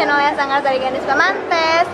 channelnya Sanggar Tari Ganis Pamantes.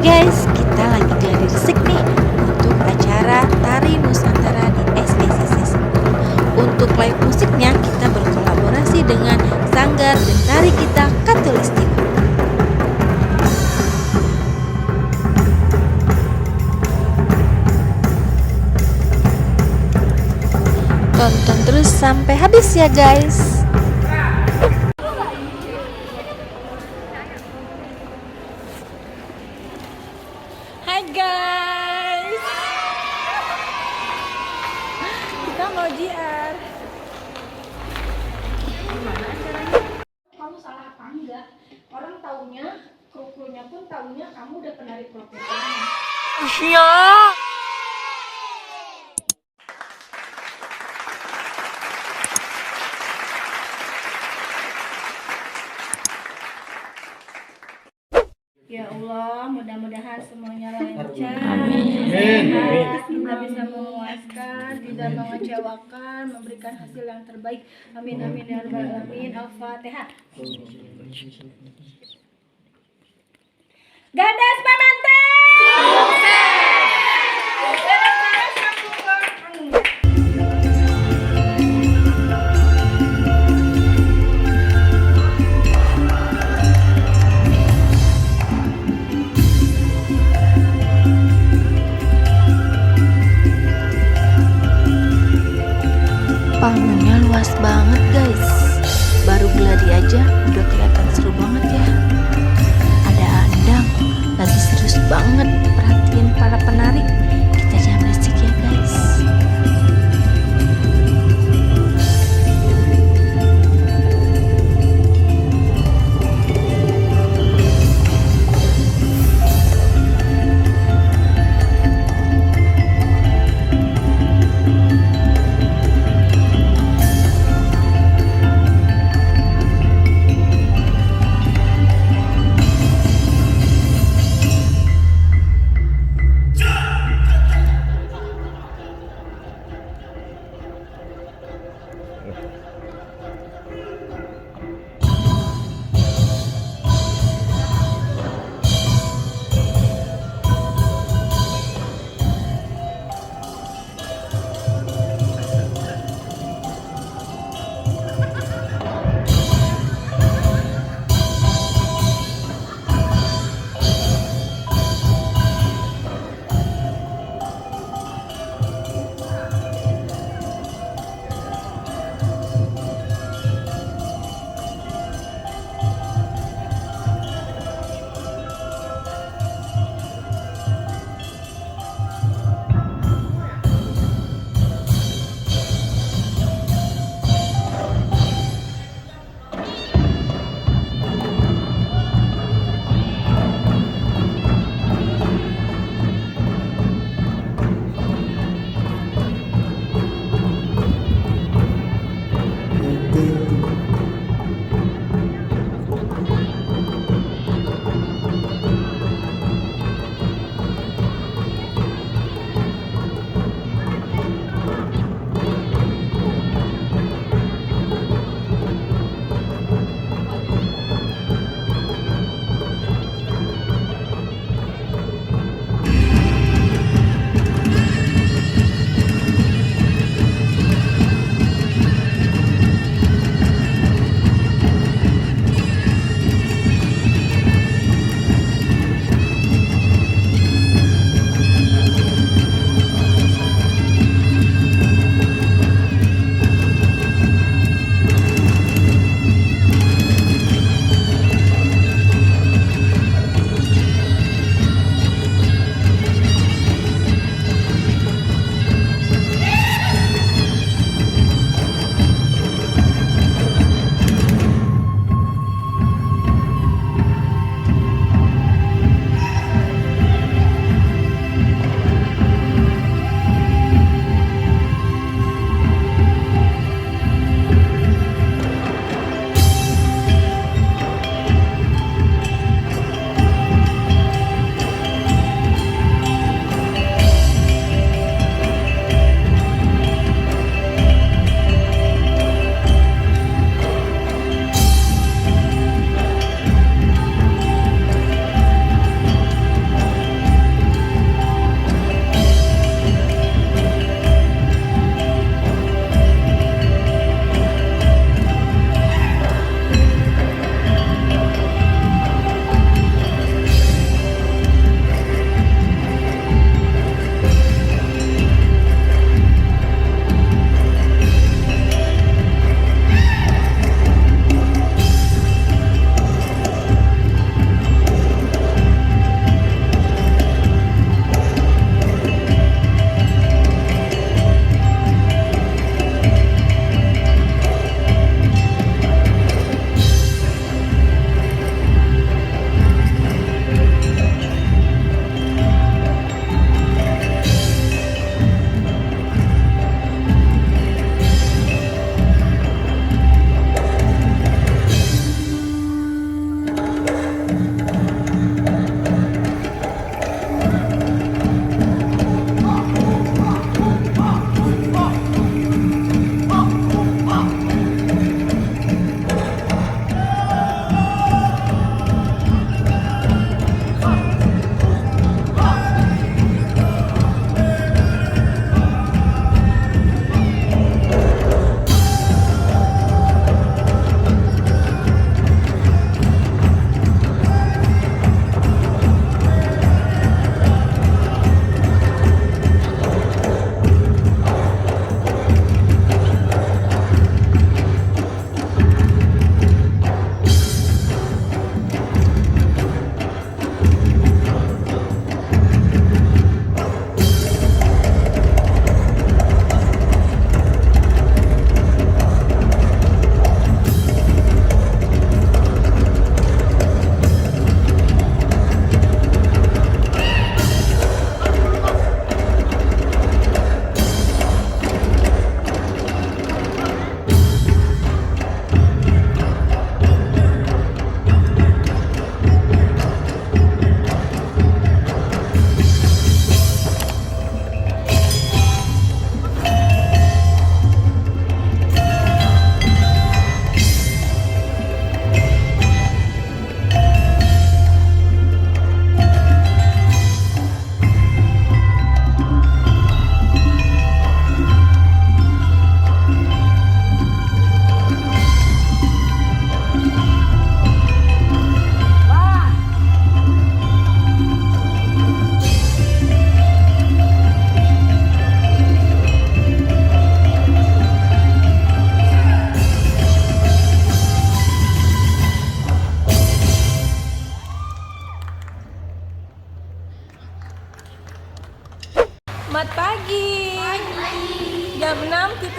Guys, kita lagi gladi resik nih untuk acara Tari Nusantara di SDCC Sentul. Untuk live musiknya kita berkolaborasi dengan Sanggar dan Tari kita Katulistiwa. Tonton terus sampai habis ya guys. Hai guys, kita mau JR. Gimana caranya? Kamu salah apa enggak? Orang taunya, kru-krunya pun taunya kamu udah penari profesional. Ya Allah, mudah-mudahan semuanya lancar. Amin. Kita bisa memuaskan, tidak mengecewakan, memberikan hasil yang terbaik. Amin amin ya rabbal alamin. Al-Fatihah. Gadas Pamantes. Panggungnya luas banget guys. Baru gladi aja udah kelihatan seru banget ya. Ada andang, lagi serius banget perhatiin para penari. Kita jangan berisik ya guys.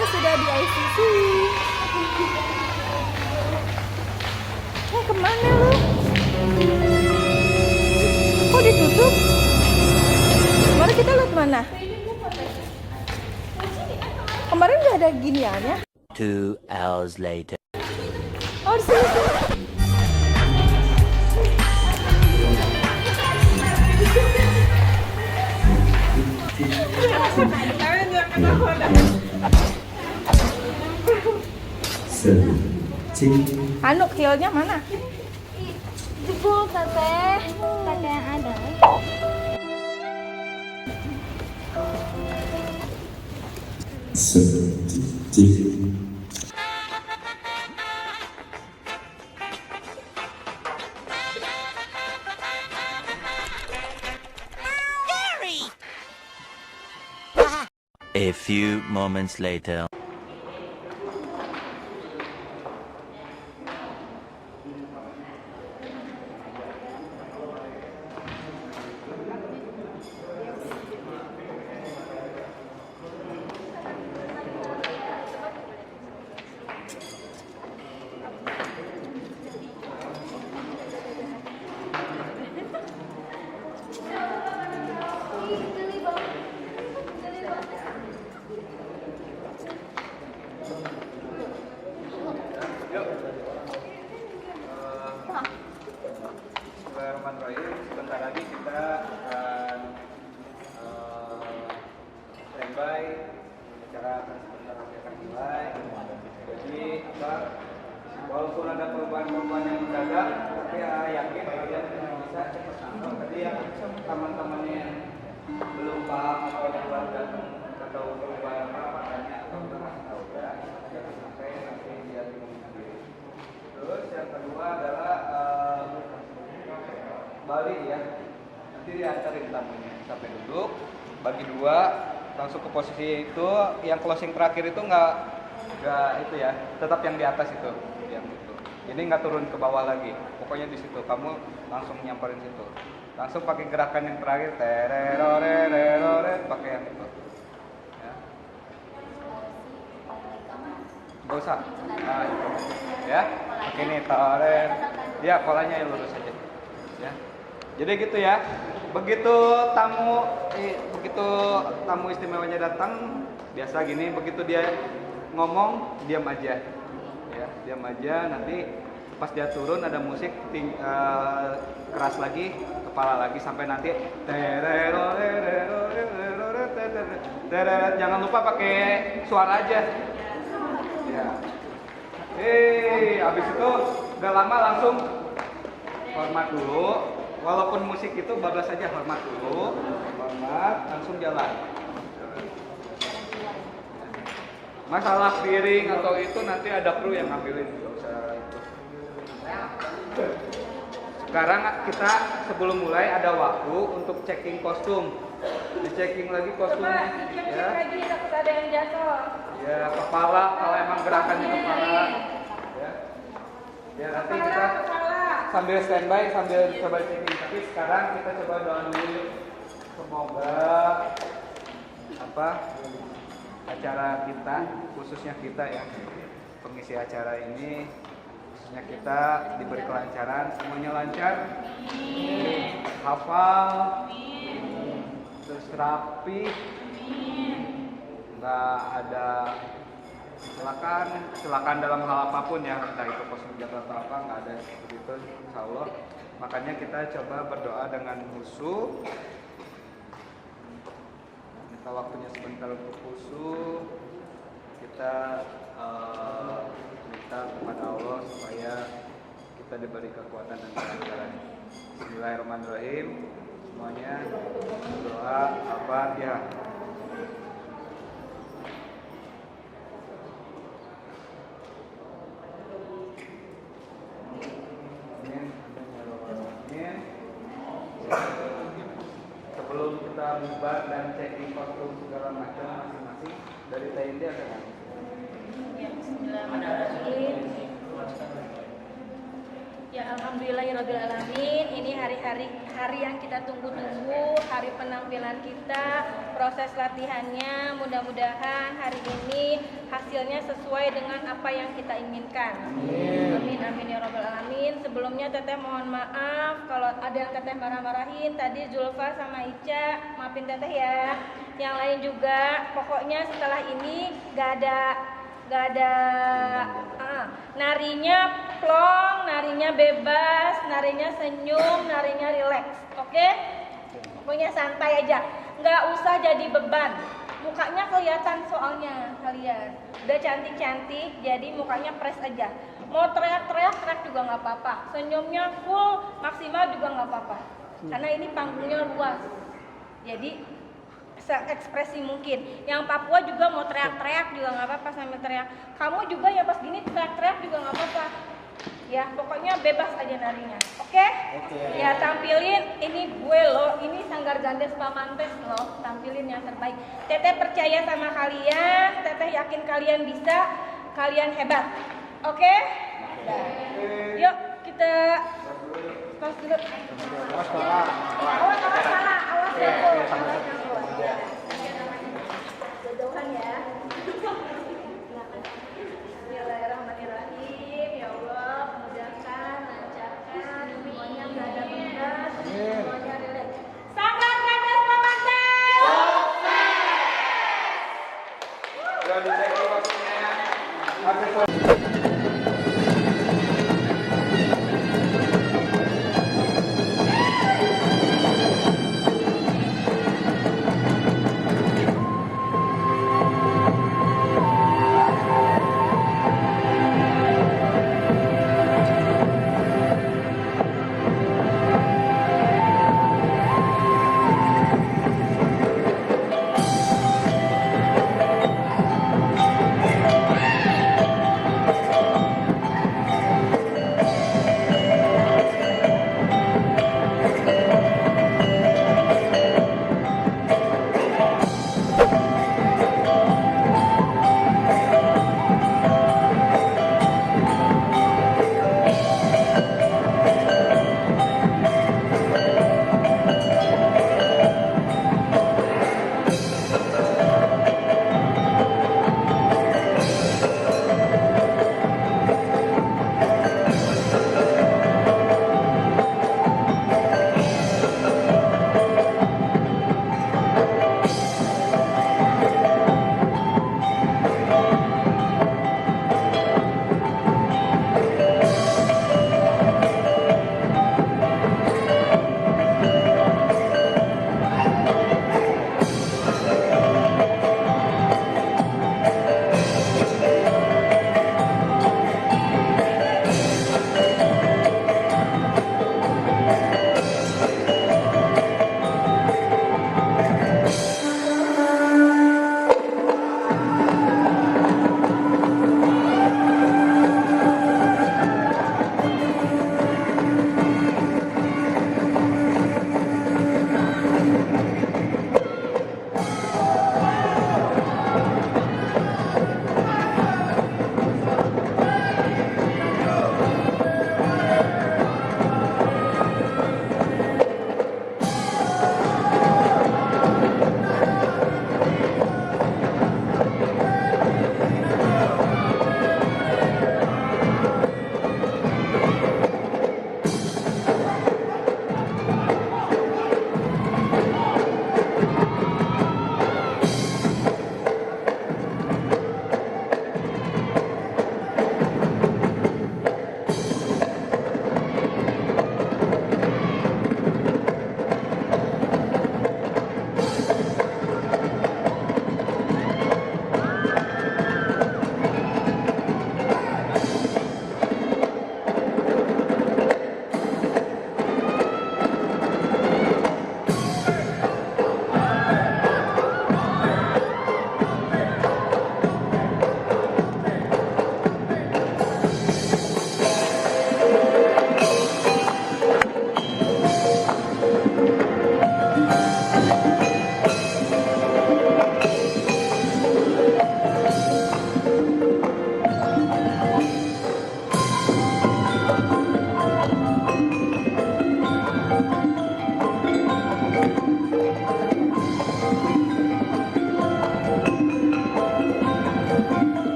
kita sudah di ICC. Kemana lu? Kok ditutup? Kemarin kita lihat mana? Kemarin nggak ada giniannya. 2 hours later. Oh, di sini, sini. Anu, kiolnya mana? Jebol teteh. Teteh yang ada. A few moments later. Bismillahirrahmanirrahim. Sebentar lagi kita akan standby, acara akan sebentar lagi akan mulai. Jadi walaupun ada perubahan-perubahan yang mendadak, tapi yakin kalian bisa cepat sampai. Tadi yang teman-temannya yang belum paham atau yang baru datang atau perubahan apa tanya atau masih tahu ya, jangan sampai nanti dia bingung sendiri. Terus yang kedua adalah balik ya, nanti diantarin tamunya sampai duduk, bagi dua, langsung ke posisi itu. Yang closing terakhir itu nggak itu ya, tetap yang di atas itu, yang itu. Jadi nggak turun ke bawah lagi, pokoknya di situ kamu langsung nyamperin situ, langsung pakai gerakan yang terakhir, tererorerorore, pakai yang itu. Ya. Nggak usah, nah, itu. Ya, pakai ini torer, ya polanya yang lurus aja, ya. Jadi gitu ya. Begitu tamu istimewanya datang, biasa gini, begitu dia ngomong, diam aja. Ya, diam aja. Nanti pas dia turun ada musik keras lagi, kepala lagi sampai nanti jangan lupa pakai suara aja. Ya. Habis itu gak lama langsung hormat dulu. Walaupun musik itu bablas saja, hormat dulu, hormat, langsung jalan. Masalah piring atau itu nanti ada kru yang ngambilin, nggak usah itu. Sekarang kita sebelum mulai ada waktu untuk checking kostum, dicekking lagi kostumnya, ya. Lagi takut ada yang jatuh. Ya, kepala kalau emang gerakannya kepala, ya. Ya nanti kita sambil standby, sambil coba checking. Tapi sekarang kita coba doa dulu. Semoga acara kita, khususnya kita ya, pengisi acara ini, khususnya kita diberi kelancaran, semuanya lancar, hafal, terus rapi, nggak ada kecelakaan dalam hal apapun ya, entah itu kostum jatuh atau apa, nggak ada seperti itu, insya Allah. Makanya kita coba berdoa dengan khusyuk, minta waktunya sebentar untuk khusyuk, kita minta kepada Allah supaya kita diberi kekuatan dan kelancaran. Bismillahirrahmanirrahim. Semuanya doa Al-Fatihah. Sebelum kita bubar dan checking kostum segala macam masing-masing dari TND ada nggak? Ya, bismillahirrahmanirrahim. Ya, alhamdulillahirobbilalamin. Ini hari yang kita tunggu-tunggu, hari penampilan kita, proses latihannya. Mudah-mudahan hari ini hasilnya sesuai dengan apa yang kita inginkan. Amin amin ya robbal alamin. Sebelumnya Teteh mohon maaf kalau ada yang Teteh marah-marahin tadi, Zulfa sama Ica, maafin Teteh ya. Yang lain juga, pokoknya setelah ini gak ada narinya plong, narinya bebas, narinya senyum, narinya rileks. Oke? Pokoknya santai aja, nggak usah jadi beban. Mukanya kelihatan soalnya kalian udah cantik-cantik, jadi mukanya fresh aja. Mau teriak-teriak juga nggak apa-apa, senyumnya full maksimal juga nggak apa-apa, karena ini panggungnya luas, jadi se-ekspresi mungkin. Yang Papua juga mau teriak-teriak juga nggak apa-apa sambil teriak. Kamu juga ya pas gini teriak-teriak juga nggak apa-apa. Ya pokoknya bebas aja narinya. Oke? Ya tampilin ini gue loh, ini Sanggar Gandes Pamantes loh, tampilin yang terbaik. Teteh percaya sama kalian, Teteh yakin kalian bisa, kalian hebat. Oke? Nah, yuk kita tos dulu. Awas salah, awas jatuh. Jauhan ya. Bismillahirrahmanirrahim. Ya Allah, mudahkan, lancarkan, semuanya nggak ada berat, semuanya rileks. Sanggar Gandes Pamantes. Udah dicek waktunya.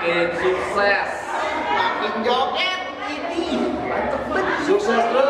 makin sukses. Makin joget ini. Mantep banget. Sukses terus.